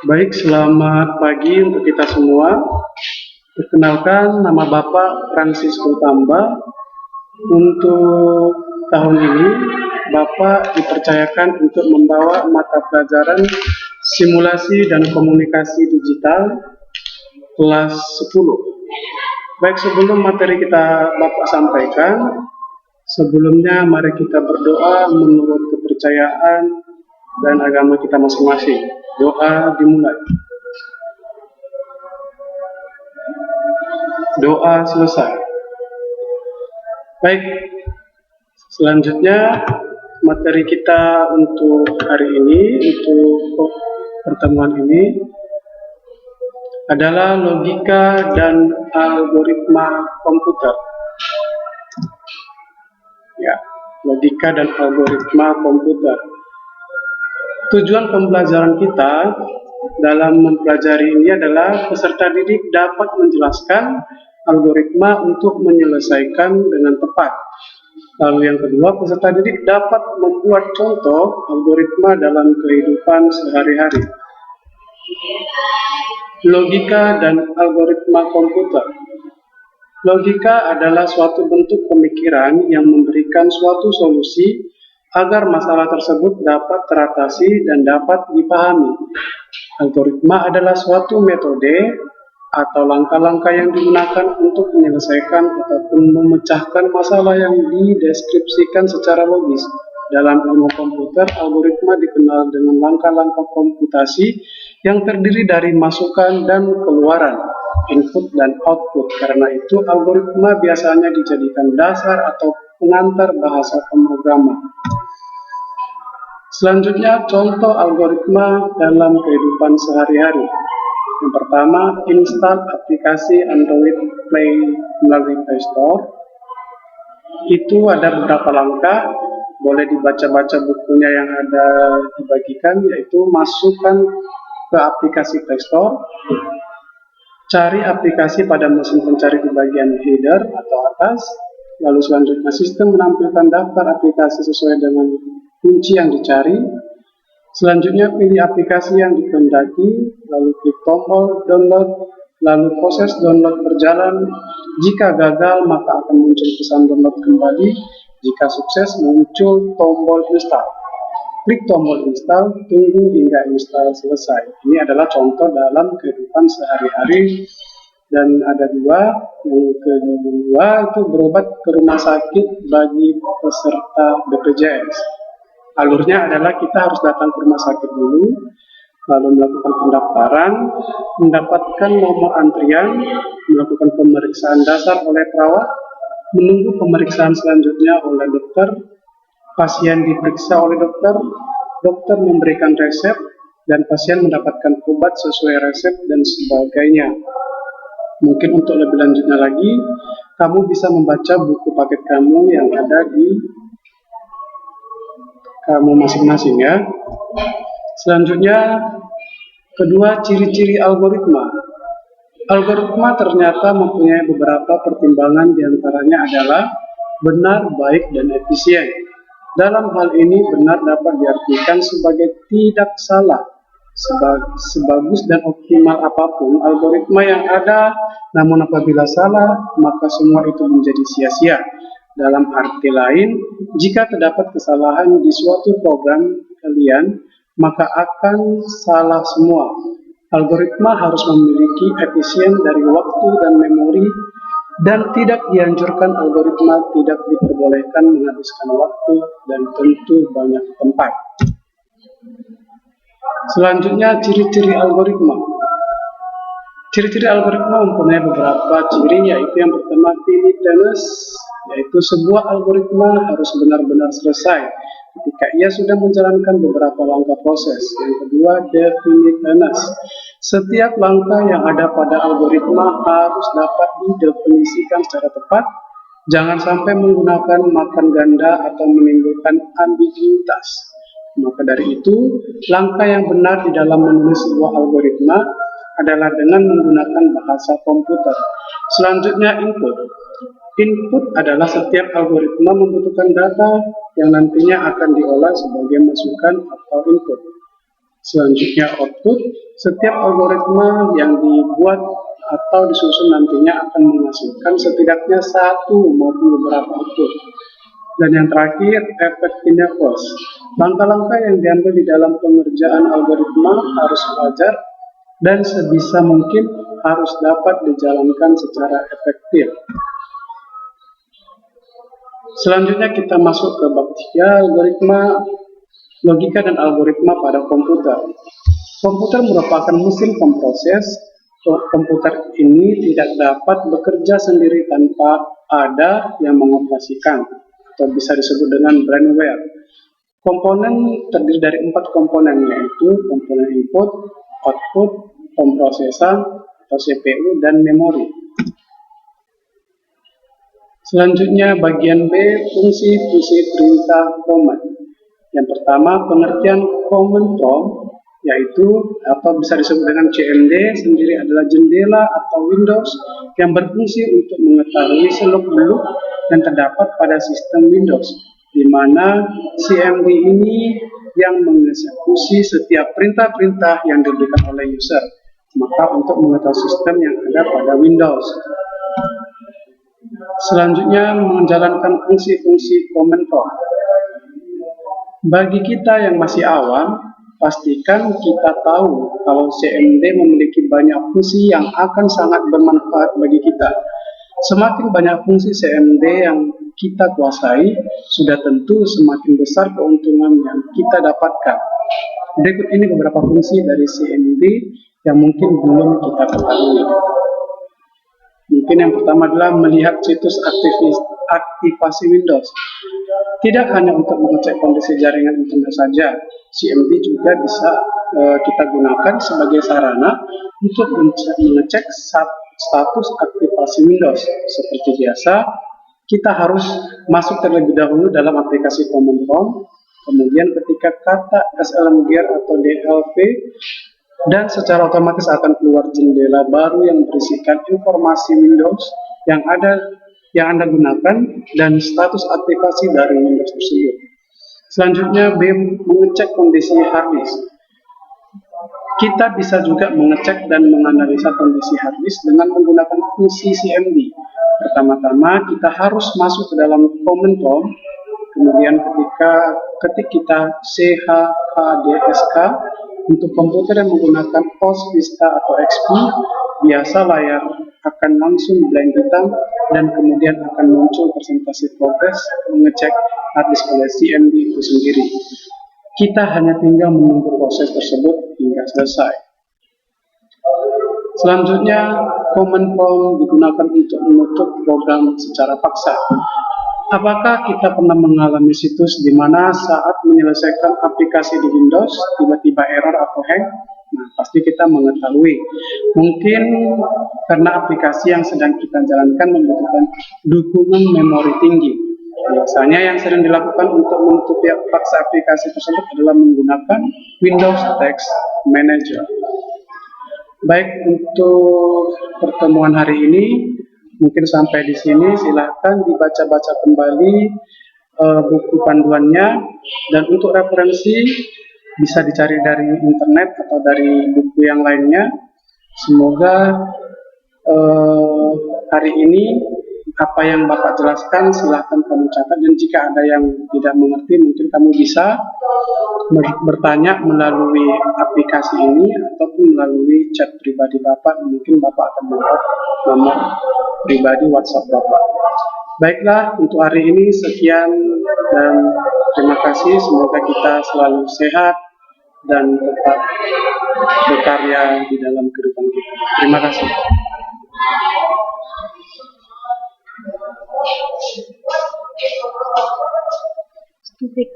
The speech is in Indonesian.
Baik, selamat pagi untuk kita semua. Perkenalkan, nama Bapak Francisco Tamba. Untuk tahun ini, Bapak dipercayakan untuk membawa mata pelajaran simulasi dan komunikasi digital kelas 10. Baik, sebelum materi kita Bapak sampaikan, sebelumnya mari kita berdoa menurut kepercayaan dan agama kita masing-masing. Doa dimulai. Doa selesai. Baik, selanjutnya materi kita untuk hari ini, untuk pertemuan ini adalah logika dan algoritma komputer. Ya, logika dan algoritma komputer. Tujuan pembelajaran kita dalam mempelajari ini adalah peserta didik dapat menjelaskan algoritma untuk menyelesaikan dengan tepat. Lalu yang kedua, peserta didik dapat membuat contoh algoritma dalam kehidupan sehari-hari. Logika dan algoritma komputer. Logika adalah suatu bentuk pemikiran yang memberikan suatu solusi agar masalah tersebut dapat teratasi dan dapat dipahami. Algoritma adalah suatu metode atau langkah-langkah yang digunakan untuk menyelesaikan ataupun memecahkan masalah yang dideskripsikan secara logis. Dalam ilmu komputer, algoritma dikenal dengan langkah-langkah komputasi yang terdiri dari masukan dan keluaran, input dan output. Karena itu, algoritma biasanya dijadikan dasar atau pengantar bahasa pemrograman. Selanjutnya, contoh algoritma dalam kehidupan sehari-hari. Yang pertama, install aplikasi Android Play melalui Play Store. Itu ada beberapa langkah, boleh dibaca-baca bukunya yang ada dibagikan, yaitu masukkan ke aplikasi Play Store, cari aplikasi pada mesin pencari di bagian header atau atas, lalu selanjutnya sistem menampilkan daftar aplikasi sesuai dengan kunci yang dicari. Selanjutnya pilih aplikasi yang dikehendaki, lalu klik tombol download, lalu proses download berjalan. Jika gagal, maka akan muncul pesan download kembali. Jika sukses, muncul tombol install. Klik tombol install, tunggu hingga install selesai. Ini adalah contoh dalam kehidupan sehari-hari. Dan ada dua, yang kedua itu berobat ke rumah sakit bagi peserta BPJS. Alurnya adalah kita harus datang ke rumah sakit dulu, lalu melakukan pendaftaran, mendapatkan nomor antrian, melakukan pemeriksaan dasar oleh perawat, menunggu pemeriksaan selanjutnya oleh dokter, pasien diperiksa oleh dokter, dokter memberikan resep, dan pasien mendapatkan obat sesuai resep dan sebagainya. Mungkin untuk lebih lanjutnya lagi, kamu bisa membaca buku paket kamu yang ada di kamu masing-masing ya. Selanjutnya, kedua, ciri-ciri algoritma. Algoritma ternyata mempunyai beberapa pertimbangan, diantaranya adalah benar, baik, dan efisien. Dalam hal ini, benar dapat diartikan sebagai tidak salah. Sebagus dan optimal apapun algoritma yang ada, namun apabila salah, maka semua itu menjadi sia-sia. Dalam arti lain, jika terdapat kesalahan di suatu program kalian, maka akan salah semua. Algoritma harus memiliki efisien dari waktu dan memori, dan tidak dianjurkan algoritma tidak diperbolehkan menghabiskan waktu dan tentu banyak tempat. Selanjutnya, ciri-ciri algoritma. Ciri-ciri algoritma mempunyai beberapa ciri, yaitu yang pertama, finiteness, yaitu sebuah algoritma harus benar-benar selesai ketika ia sudah menjalankan beberapa langkah proses. Yang kedua, definiteness. Setiap langkah yang ada pada algoritma harus dapat didefinisikan secara tepat. Jangan sampai menggunakan makan ganda atau menimbulkan ambiguitas. Maka dari itu, langkah yang benar di dalam menulis sebuah algoritma adalah dengan menggunakan bahasa komputer. Selanjutnya, input. Input adalah setiap algoritma membutuhkan data yang nantinya akan diolah sebagai masukan atau input. Selanjutnya output, setiap algoritma yang dibuat atau disusun nantinya akan menghasilkan setidaknya satu maupun beberapa output. Dan yang terakhir, effectiveness. Langkah-langkah yang diambil di dalam pengerjaan algoritma harus wajar dan sebisa mungkin harus dapat dijalankan secara efektif. Selanjutnya kita masuk ke bab 3, algoritma, logika dan algoritma pada komputer. Komputer merupakan mesin pemproses. Komputer ini tidak dapat bekerja sendiri tanpa ada yang mengoperasikan, atau bisa disebut dengan brainware. Komponen terdiri dari 4 komponen, yaitu komponen input, output, pemrosesan atau CPU, dan memori. Selanjutnya bagian B, fungsi-fungsi perintah command. Yang pertama, pengertian command prompt, yaitu atau bisa disebut dengan CMD, sendiri adalah jendela atau Windows yang berfungsi untuk mengetahui seluk-beluk yang terdapat pada sistem Windows, di mana CMD ini yang mengeksekusi setiap perintah-perintah yang diberikan oleh user, maka untuk mengetahui sistem yang ada pada Windows. Selanjutnya menjalankan fungsi-fungsi command prompt. Bagi kita yang masih awam, pastikan kita tahu kalau CMD memiliki banyak fungsi yang akan sangat bermanfaat bagi kita. Semakin banyak fungsi CMD yang kita kuasai, sudah tentu semakin besar keuntungan yang kita dapatkan. Berikut ini beberapa fungsi dari CMD yang mungkin belum kita ketahui. Mungkin yang pertama adalah melihat situs aktivasi Windows. Tidak hanya untuk mengecek kondisi jaringan internet saja, CMD juga bisa kita gunakan sebagai sarana untuk mengecek status aktivasi Windows. Seperti biasa, kita harus masuk terlebih dahulu dalam aplikasi command prompt, kemudian ketika kata slmgear atau dlp, dan secara otomatis akan keluar jendela baru yang berisikan informasi Windows yang Anda gunakan dan status aktivasi dari Windows tersebut. Selanjutnya, B, mengecek kondisi harddisk. Kita bisa juga mengecek dan menganalisa kondisi harddisk dengan menggunakan fungsi CMD. Pertama-tama, kita harus masuk ke dalam command prompt, kemudian ketik kita chhdsk. Untuk komputer yang menggunakan OS, Vista, atau XP, biasa layar akan langsung blank hitam dan kemudian akan muncul presentasi progres mengecek harddisk oleh CMD itu sendiri. Kita hanya tinggal menunggu proses tersebut hingga selesai. Selanjutnya, command prompt digunakan untuk menutup program secara paksa. Apakah kita pernah mengalami situs di mana saat menyelesaikan aplikasi di Windows, tiba-tiba error atau hang? Nah, pasti kita mengetahui. Mungkin karena aplikasi yang sedang kita jalankan membutuhkan dukungan memori tinggi. Biasanya yang sering dilakukan untuk menutup paksa aplikasi tersebut adalah menggunakan Windows Text Manager. Baik, untuk pertemuan hari ini mungkin sampai di sini. Silahkan dibaca-baca kembali buku panduannya, dan untuk referensi bisa dicari dari internet atau dari buku yang lainnya. Semoga hari ini apa yang Bapak jelaskan silahkan kamu catat, dan jika ada yang tidak mengerti mungkin kamu bisa bertanya melalui aplikasi ini ataupun melalui chat pribadi Bapak. Mungkin Bapak akan melihat nomor pribadi WhatsApp Bapak. Baiklah, untuk hari ini sekian dan terima kasih. Semoga kita selalu sehat dan tetap berkarya di dalam kehidupan kita. Terima kasih. Stupid.